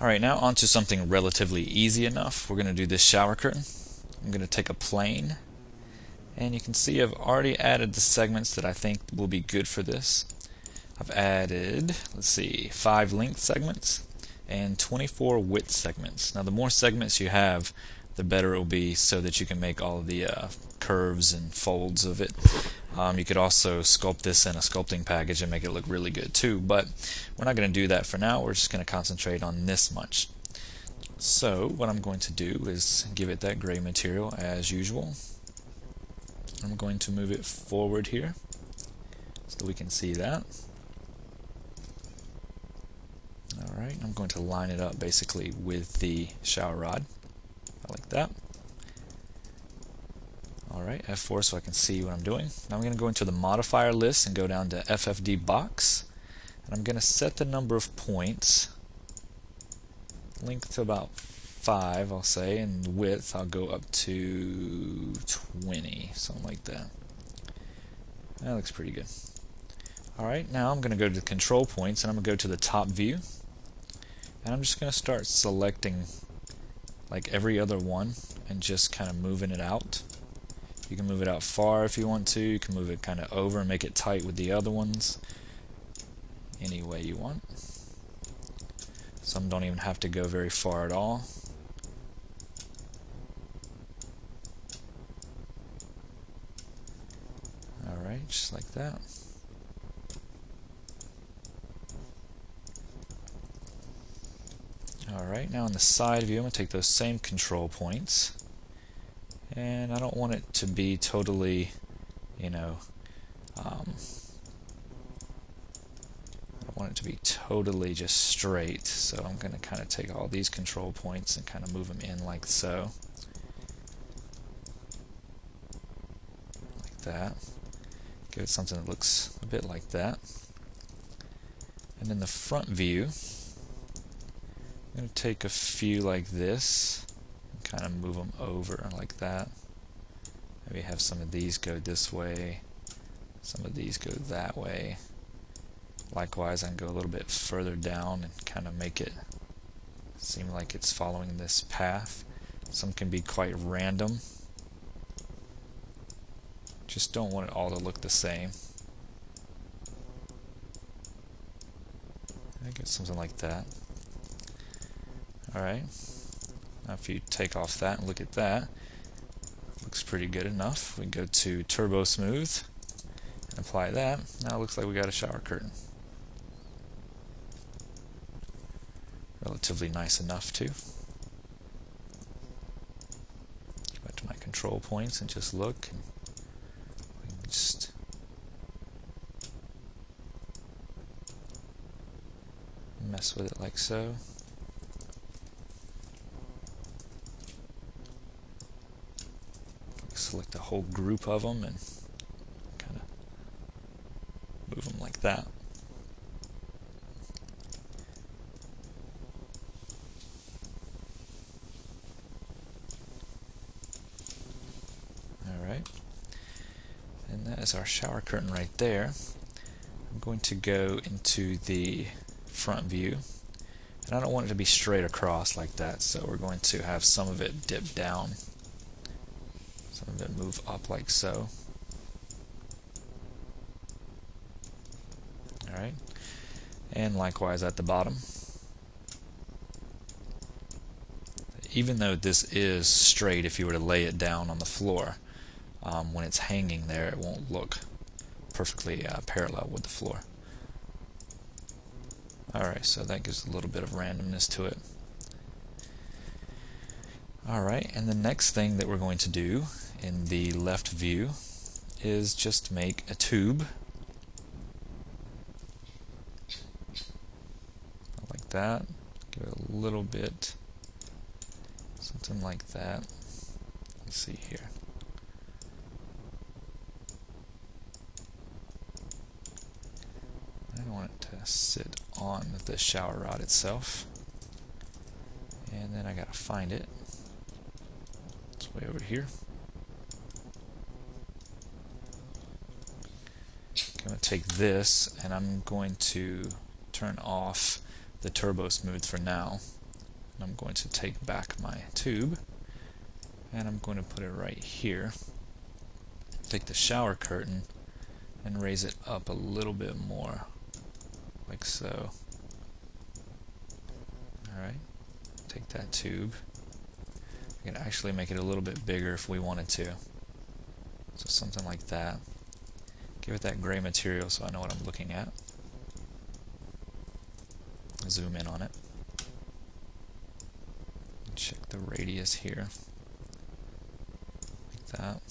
Alright, now onto something relatively easy enough. We're going to do this shower curtain. I'm going to take a plane, and you can see I've already added the segments that I think will be good for this. I've added, let's see, 5 length segments and 24 width segments. Now the more segments you have, the better it will be, so that you can make all of the curves and folds of it. You could also sculpt this in a sculpting package and make it look really good too, but we're not going to do that for now. We're just going to concentrate on this much. So what I'm going to do is give it that gray material as usual. I'm going to move it forward here so we can see that. Alright, I'm going to line it up basically with the shower rod, like that. Alright, F4 so I can see what I'm doing. Now I'm going to go into the modifier list and go down to FFD box, and I'm going to set the number of points, length to about 5 I'll say, and width I'll go up to 20, something like that. That looks pretty good. Alright, now I'm going to go to the control points, and I'm going to go to the top view, and I'm just going to start selecting like every other one and just kind of moving it out. You can move it out far if you want to. You can move it kind of over and make it tight with the other ones. Any way you want. Some don't even have to go very far at all. Alright, just like that. Alright, now on the side view, I'm going to take those same control points, and I don't want it to be totally, I don't want it to be totally just straight, so I'm going to kind of take all these control points and kind of move them in like so. Like that. Give it something that looks a bit like that. And in the front view, I'm going to take a few like this and kind of move them over like that. Maybe have some of these go this way, some of these go that way. Likewise, I can go a little bit further down and kind of make it seem like it's following this path. Some can be quite random. Just don't want it all to look the same. I get something like that. Alright, now if you take off that and look at that, looks pretty good enough. We can go to Turbo Smooth and apply that. Now it looks like we got a shower curtain. Relatively nice enough too. Go back to my control points and just look. And we can just mess with it like so. Select a whole group of them and kind of move them like that. Alright, and that is our shower curtain right there. I'm going to go into the front view, and I don't want it to be straight across like that, so we're going to have some of it dip down. Some of it move up like so. Alright, and likewise at the bottom. Even though this is straight, if you were to lay it down on the floor, when it's hanging there, it won't look perfectly parallel with the floor. Alright, so that gives a little bit of randomness to it. Alright, and the next thing that we're going to do in the left view is just make a tube. Like that. Give it a little bit, something like that. Let's see here. I want it to sit on the shower rod itself. And then I gotta find it. It's way over here. I'm going to take this and I'm going to turn off the Turbo Smooth for now. I'm going to take back my tube and I'm going to put it right here. Take the shower curtain and raise it up a little bit more, like so. Alright, take that tube. We can actually make it a little bit bigger if we wanted to. So something like that. Give it that gray material so I know what I'm looking at. Zoom in on it. Check the radius here. Like that.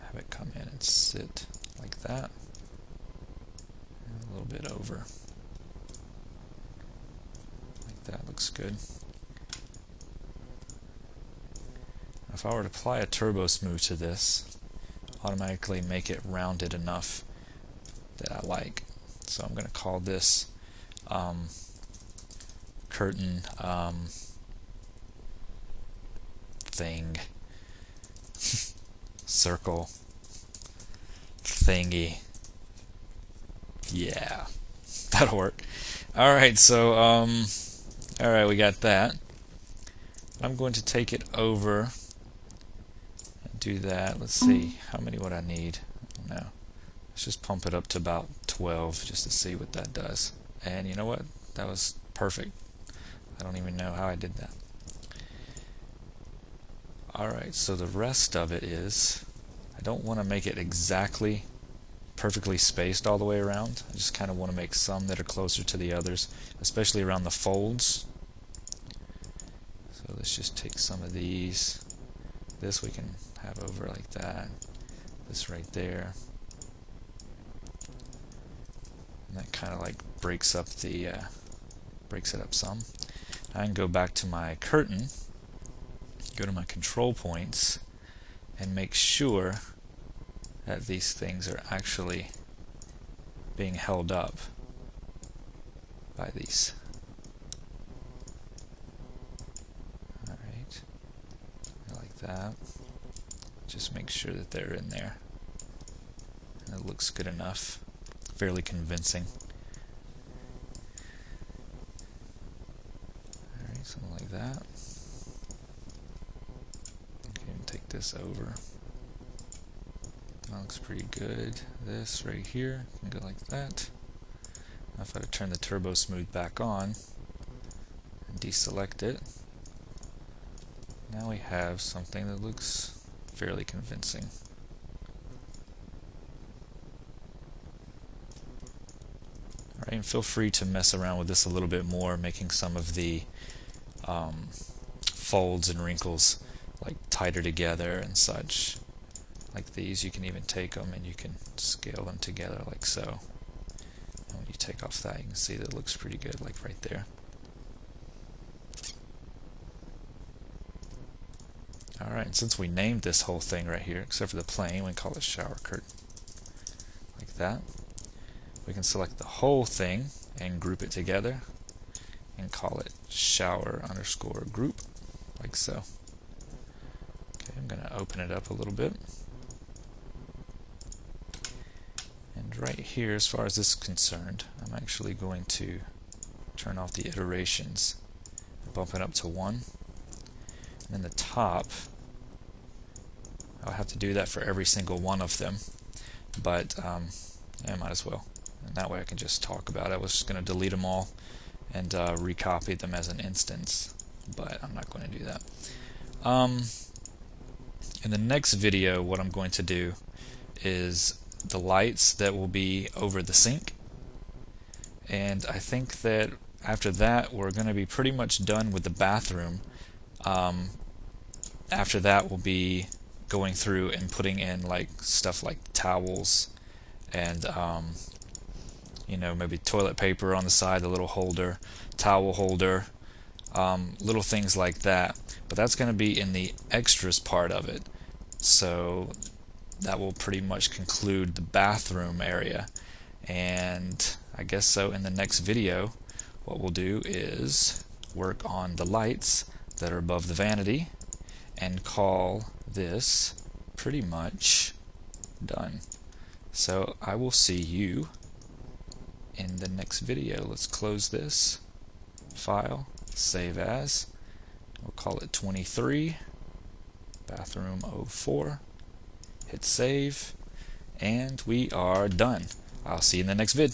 Have it come in and sit like that. And a little bit over. Like that, looks good. If I were to apply a turbo smooth to this, automatically make it rounded enough that I like. So I'm going to call this curtain thing circle thingy. Yeah, that'll work. Alright, so alright, we got that. I'm going to take it over and do that. Let's see, how many would I need? No. Let's just pump it up to about 12 just to see what that does. And you know what? That was perfect. I don't even know how I did that. Alright, so the rest of it is, I don't want to make it exactly perfectly spaced all the way around. I just kind of want to make some that are closer to the others, especially around the folds. So let's just take some of these. This we can have over like that. This right there. And that kind of like breaks up the breaks it up some. I can go back to my curtain, go to my control points, and make sure that these things are actually being held up by these. Alright, like that. Just make sure that they're in there. And it looks good enough. Fairly convincing. Alright, something like that. Okay, take this over. That looks pretty good. This right here can go like that. Now if I turn the turbo smooth back on and deselect it, now we have something that looks fairly convincing. Alright, and feel free to mess around with this a little bit more, making some of the folds and wrinkles like tighter together and such. Like these, you can even take them and you can scale them together like so. And when you take off that, you can see that it looks pretty good, like right there. Alright, and since we named this whole thing right here, except for the plane, we can call it shower curtain. Like that. We can select the whole thing and group it together and call it shower underscore group, like so. Okay, I'm going to open it up a little bit. And right here, as far as this is concerned, I'm actually going to turn off the iterations, bump it up to 1. And then the top, I'll have to do that for every single one of them, but I might as well. And that way I can just talk about it. I was just going to delete them all and recopy them as an instance, but I'm not going to do that. In the next video, what I'm going to do is the lights that will be over the sink, and I think that after that we're going to be pretty much done with the bathroom. After that we'll be going through and putting in like stuff like towels and you know, maybe toilet paper on the side, the little holder, towel holder, little things like that. But that's going to be in the extras part of it. So that will pretty much conclude the bathroom area. And I guess so in the next video, what we'll do is work on the lights that are above the vanity and call this pretty much done. So I will see you in the next video. Let's close this. File, Save As. We'll call it 23, Bathroom 04. Hit Save, and we are done. I'll see you in the next vid.